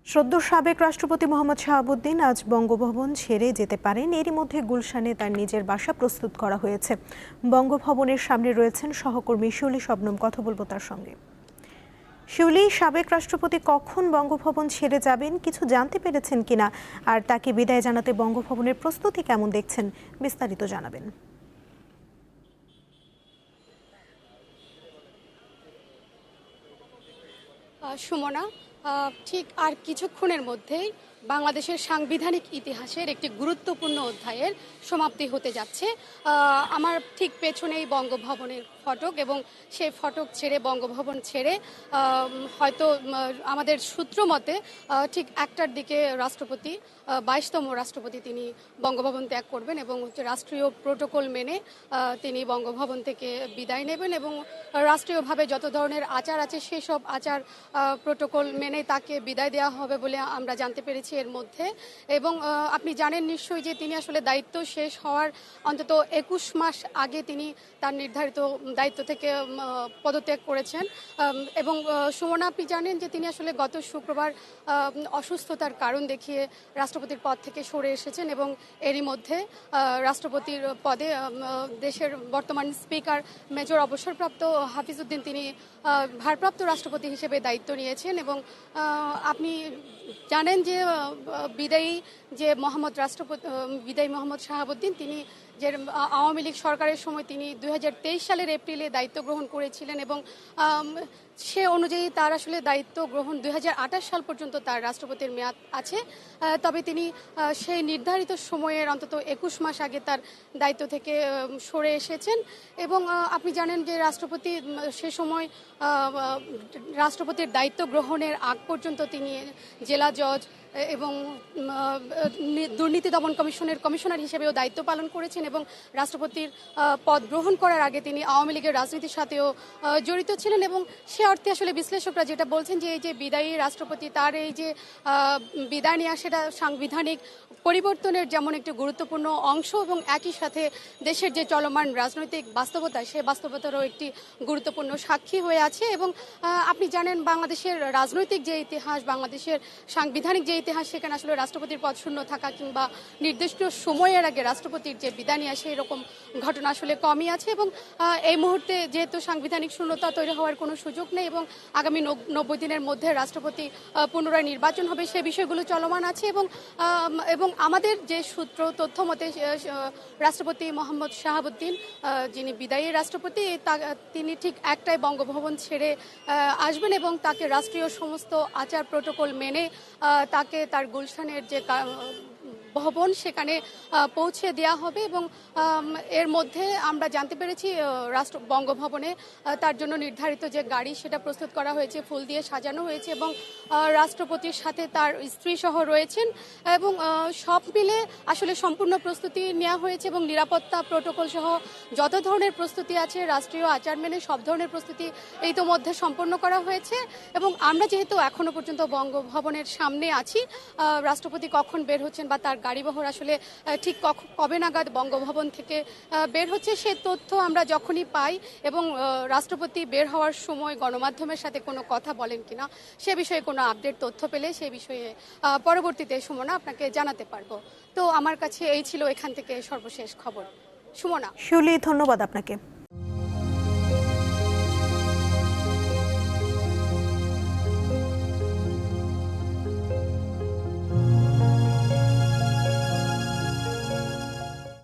সদ্য সাবেক রাষ্ট্রপতি মোহাম্মদ শাহাবুদ্দিন আজ বঙ্গভবন ছেড়ে যেতে পারেন। এরই মধ্যে গুলশানে তার নিজের বাসা প্রস্তুত করা হয়েছে। বঙ্গভবনের সামনে রয়েছেন সহকর্মী শিউলি শবনম। কথা বলবো তার সঙ্গে। শিউলি, সাবেক রাষ্ট্রপতি কখন বঙ্গভবন ছেড়ে যাবেন, কিছু জানতে পেরেছেন কিনা, আর তাকে বিদায় জানাতে বঙ্গভবনের প্রস্তুতি কেমন দেখছেন, বিস্তারিত জানাবেন। সুমনা, ঠিক আর কিছুক্ষণের মধ্যেই বাংলাদেশের সাংবিধানিক ইতিহাসের একটি গুরুত্বপূর্ণ অধ্যায়ের সমাপ্তি হতে যাচ্ছে। আমার ঠিক পেছনেই বঙ্গভবনের ফটক, এবং সেই ফটক ছেড়ে বঙ্গভবন ছেড়ে হয়তো আমাদের সূত্র মতে ঠিক 1টার দিকে রাষ্ট্রপতি 22তম রাষ্ট্রপতি তিনি বঙ্গভবন ত্যাগ করবেন, এবং রাষ্ট্রীয় প্রোটোকল মেনে তিনি বঙ্গভবন থেকে বিদায় নেবেন, এবং রাষ্ট্রীয়ভাবে যত ধরনের আচার আছে সেসব আচার প্রোটোকল মেনে তাকে বিদায় দেওয়া হবে বলে আমরা জানতে পেরেছি এর মধ্যে। এবং আপনি জানেন নিশ্চয়ই যে তিনি আসলে দায়িত্ব শেষ হওয়ার অন্তত 21 মাস আগে তিনি তার নির্ধারিত দায়িত্ব থেকে পদত্যাগ করেছেন। এবং সুমনা, আপনি জানেন যে তিনি আসলে গত শুক্রবার অসুস্থতার কারণ দেখিয়ে রাষ্ট্রপতির পদ থেকে সরে এসেছেন, এবং এরই মধ্যে রাষ্ট্রপতির পদে দেশের বর্তমান স্পিকার মেজর অবসরপ্রাপ্ত হাফিজউদ্দিন তিনি ভারপ্রাপ্ত রাষ্ট্রপতি হিসেবে দায়িত্ব নিয়েছেন। এবং আপনি জানেন যে বিদায়ী মোহাম্মদ শাহাবুদ্দিন তিনি যে আওয়ামী লীগ সরকারের সময় তিনি 2023 সালের এপ্রিলে দায়িত্ব গ্রহণ করেছিলেন, এবং সে অনুযায়ী তার আসলে দায়িত্ব গ্রহণ 2028 সাল পর্যন্ত তার রাষ্ট্রপতির মেয়াদ আছে। তবে তিনি সেই নির্ধারিত সময়ের অন্তত 21 মাস আগে তার দায়িত্ব থেকে সরে এসেছেন। এবং আপনি জানেন যে রাষ্ট্রপতি সে সময় রাষ্ট্রপতির দায়িত্ব গ্রহণের আগ পর্যন্ত তিনি জেলা জজ এবং দুর্নীতি দমন কমিশনের কমিশনার হিসেবেও দায়িত্ব পালন করেছেন, এবং রাষ্ট্রপতির পদ গ্রহণ করার আগে তিনি আওয়ামী লীগের রাজনীতির সাথেও জড়িত ছিলেন। এবং সে অর্থে আসলে বিশ্লেষকরা যেটা বলছেন যে এই যে বিদায়ী রাষ্ট্রপতি তার এই যে বিদায় নেওয়া, সেটা সাংবিধানিক পরিবর্তনের যেমন একটি গুরুত্বপূর্ণ অংশ, এবং একই সাথে দেশের যে চলমান রাজনৈতিক বাস্তবতা সে বাস্তবতারও একটি গুরুত্বপূর্ণ সাক্ষী হয়ে আছে। এবং আপনি জানেন বাংলাদেশের রাজনৈতিক যে ইতিহাস, বাংলাদেশের সাংবিধানিক যে ইতিহাস, সেখানে আসলে রাষ্ট্রপতির পদ শূন্য থাকা কিংবা নির্দিষ্ট সময়ের আগে রাষ্ট্রপতির যে বিদায় নেওয়া সেই রকম ঘটনা আসলে কমই আছে। এবং এই মুহূর্তে যেহেতু সাংবিধানিক শূন্যতা তৈরি হওয়ার কোনো সুযোগ নেই, এবং আগামী 90 দিনের মধ্যে রাষ্ট্রপতি পুনরায় নির্বাচন হবে, সে বিষয়গুলো চলমান আছে। এবং আমাদের যে সূত্র তথ্য মতে রাষ্ট্রপতি মোহাম্মদ শাহাবুদ্দিন যিনি বিদায়ী রাষ্ট্রপতি তিনি ঠিক 1টায় বঙ্গভবন ছেড়ে আসবেন, এবং তাকে রাষ্ট্রীয় সমস্ত আচার প্রোটোকল মেনে তাকে তার গুলশানের যে ভবন সেখানে পৌঁছে দেওয়া হবে। এবং এর মধ্যে আমরা জানতে পেরেছি বঙ্গভবনে তার জন্য নির্ধারিত যে গাড়ি সেটা প্রস্তুত করা হয়েছে, ফুল দিয়ে সাজানো হয়েছে, এবং রাষ্ট্রপতির সাথে তার স্ত্রী সহ রয়েছেন, এবং সব মিলে আসলে সম্পূর্ণ প্রস্তুতি নেওয়া হয়েছে, এবং নিরাপত্তা প্রোটোকল সহ যত ধরনের প্রস্তুতি আছে রাষ্ট্রীয় আচার মেনে সব ধরনের প্রস্তুতি ইতোমধ্যে সম্পন্ন করা হয়েছে। এবং আমরা যেহেতু এখনো পর্যন্ত বঙ্গভবনের সামনে আছি, রাষ্ট্রপতি কখন বের হচ্ছেন বা তার গাড়িবহর আসলে ঠিক কবে নাগাদ বঙ্গভবন থেকে বের হচ্ছে সে তথ্য আমরা যখনই পাই, এবং রাষ্ট্রপতি বের হওয়ার সময় গণমাধ্যমের সাথে কোনো কথা বলেন কিনা সে বিষয়ে কোনো আপডেট তথ্য পেলে সে বিষয়ে পরবর্তীতে সুমনা আপনাকে জানাতে পারবো। তো আমার কাছে এই ছিল এখান থেকে সর্বশেষ খবর। সুমনা। শিউলি, ধন্যবাদ আপনাকে।